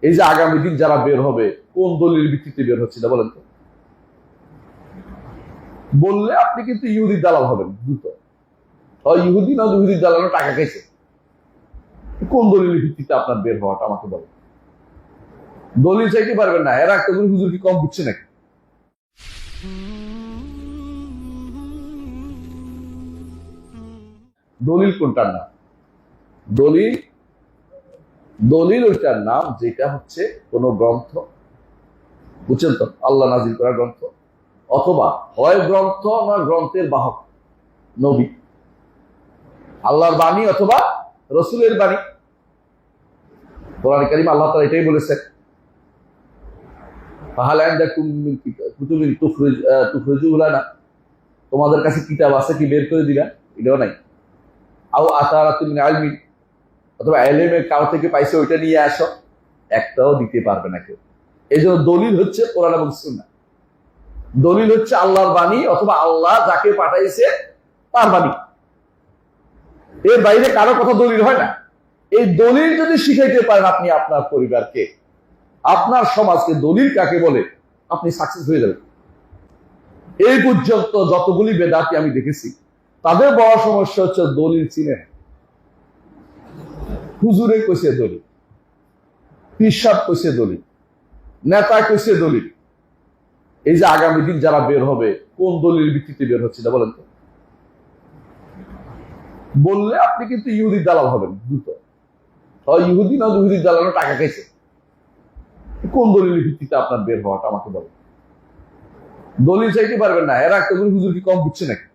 এই যে আগামী দিন যারা বের হবে কোন দলিল ভিত্তিতে বের হচ্ছে না বলেন তো? বললে আপনি কিন্তু ইহুদির দালাল হবেন দ্রুত। ইহুদি না ইহুদির দালালও টাকা খাইছে। কোন দলিলের ভিত্তিতে আপনার বের হওয়াটা আমাকে বলেন। দলিল চাইতে পারবেন না, এরা একটা হুজুর কি কম বুঝছে নাকি? দলিল কোনটার নাম? দলিল দলিল ওইটার নাম যেটা হচ্ছে কোন গ্রন্থ, বুঝছেন তো, আল্লাহ নাজিল করা গ্রন্থ, অথবা হয় গ্রন্থ না গ্রন্থের বাহক নবী, আল্লাহর বাণী অথবা রসুলের বাণী। কোরআনে কারীমে আল্লাহ তাআলা এটাই বলেছেন, ফাহাল ইনদাকুম মিন কুতুবিন তুখরিজুহা লানা, তোমাদের কাছে কিতাব আছে কি বের করে দিলা? এটাও নাই। আও আতারাতুম মিন ইলমি, অথবা ইলমের কারো থেকে পাইছে ওইটা নিয়ে আসো, একটাও দিতে পারবে না কেউ। এই জন্য দলিল হচ্ছে কোরআন এবং সুন্নাহ। দলিল হচ্ছে আল্লাহর বাণী অথবা আল্লাহ যাকে পাঠাইছে তার বাণী। এর বাইরে কারো কথা দলিল হয় না। এই দলিল যদি শিখাইতে পারেন আপনি আপনার পরিবারকে, আপনার সমাজকে দলিল কাকে বলে, আপনি সাকসেস হয়ে যাবেন। এই পর্যন্ত যতগুলি বেদাতি আমি দেখেছি তাদের বড় সমস্যা হচ্ছে দলিল চিনে না। হুজুরে কইছে দলিল, পিসাব কইছে দলিল, নেতা কইছে দলিল। এই যে আগামী দিন যারা বের হবে কোন দলিল ভিত্তিতে বের হচ্ছে না বলেন তো? বললে আপনি কিন্তু ইহুদির দালাল হবেন দ্রুত। ইহুদি না ইহুদির দালালও টাকা খাইছে। কোন দলিলের ভিত্তিতে আপনার বের হওয়াটা আমাকে বলেন। দলিল চাইতে পারবেন না, এরা একটা হুজুর কি কম বুঝছে নাকি?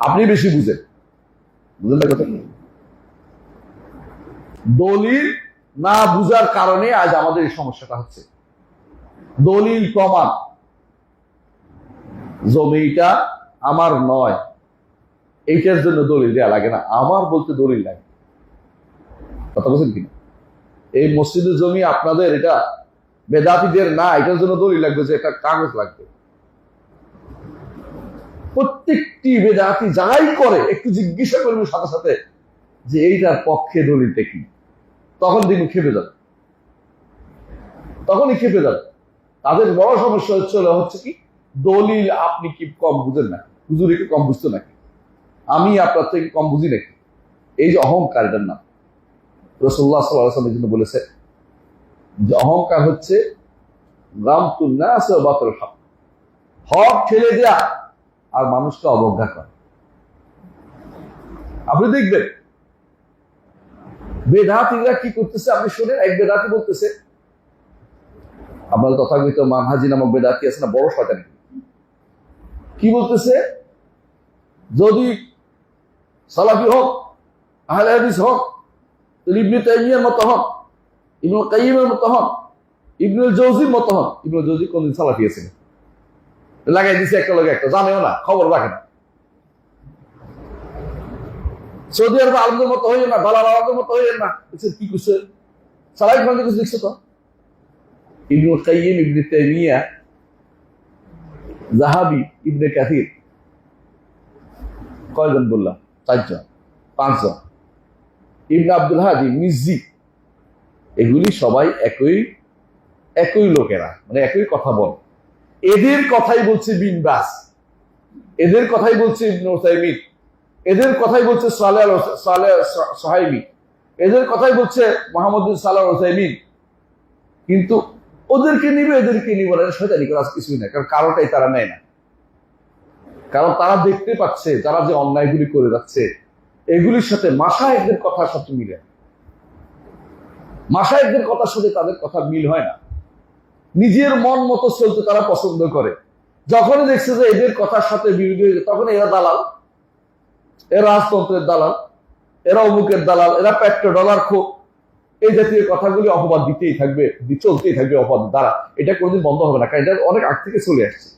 আপনি বেশি বুঝেন, বুঝলেন না কথা? দলিল না বুঝার কারণে আজ আমাদের এই সমস্যাটা হচ্ছে। দলিল প্রমাণ, জমিটা আমার নয় এইটার জন্য দলিল দেওয়া লাগে না, আমার বলতে দলিল লাগে। কথা বলছেন কিনা? এই মসজিদের জমি আপনাদের, এটা বেদাতিদের না, এটার জন্য দলিল লাগবে যে একটা কাগজ লাগবে। প্রত্যেকটি বেদাতি যাই করে একটু জিজ্ঞাসা করবে সাথে সাথে যে এইটার পক্ষে দলিলটা কি, তখন তিনি খেপে যাবে, তখনই খেপে যাবে। তাদের বড় সমস্যা হচ্ছে কি, দলিল আপনি কি কম বুঝেন না, হুজুর একটু কম বুঝতো নাকি, আমি আপনার থেকে কম বুঝি নাকি? এই যে অহংকার, এটার নাম। রাসূলুল্লাহ সাল্লাল্লাহু আলাইহি ওয়াসাল্লাম বলেছে যে অহংকার হচ্ছে গামতুন নাস ওয়া বাতুল হক, হক ঠেলে দেয়া আর মানুষকে অবজ্ঞা করা। আপনি দেখবেন বেদাতিরা কি করতেছে, আপনি শুনেন। এক বেদাতি বলতেছে, আপনার তথাকথিত মানহাজি নামক বেদাতি আছে না, বড় শয়তান, কি বলতেছে, যদি সালাফি হোক, আহলে হাদিস হোক, ইবনে তাইমিয়ার মতো হন, ইবনুল কাইয়িমের মতো হন, ইবনুল জৌজির মতো হন। ইবনুল জৌজি কোনদিন সালাফি আছে লাগাই দিছে একটা লগে একটা, জানেও না, খবর রাখে না। সৌদি আরব আলমদের মতো হইলেন না, বালাল আলমদের মতো হইলেন না। কি করছে সালাফি ফ্রন্টে কিছু লিখছে তো? ইবনুল কাইয়িম, ইবনে তাইমিয়া, যাহাবি, ইবনে কাসির, কয়জন বললাম? 4 জন 5 জন। ইবনে আব্দুল হাদি, মিজ্জি, এগুলি সবাই একই লোকেরা, মানে একই কথা বলে। এদের কথাই বলছে বিন বাস, এদের কথাই বলছে ইবনে উসাইমিন, এদের কথাই বলছে সালেহ সুহাইমি, এদের কথাই বলছে মুহাম্মদ বিন সালেহ আল উসাইমিন। কিন্তু ওদেরকে নিবে এদেরকে নিবে না, শয়তানি করা কিছুই না। কারণ কারোটাই তারা নেয় না, কারণ তারা দেখতে পাচ্ছে যারা যে অন্যায়গুলি করে যাচ্ছে এগুলির সাথে মাশায়েখদের কথার সাথে মিলে, মাশায়েখদের কথার সাথে তাদের কথা মিল হয় না। নিজের মন মতো চলতে তারা পছন্দ করে। যখনই দেখছে যে এদের কথার সাথে বিরোধী হয়ে যায়, তখন এরা দালাল, এরা রাজতন্ত্রের দালাল, এরা অমুকের দালাল, এরা পেট্রো ডলার খোক, এই জাতীয় কথাগুলি অপবাদ দিতেই থাকবে, চলতেই থাকবে অপবাদ দ্বারা। এটা কোনোদিন বন্ধ হবে না, কারণ এটা অনেক আগ থেকে চলে আসছে।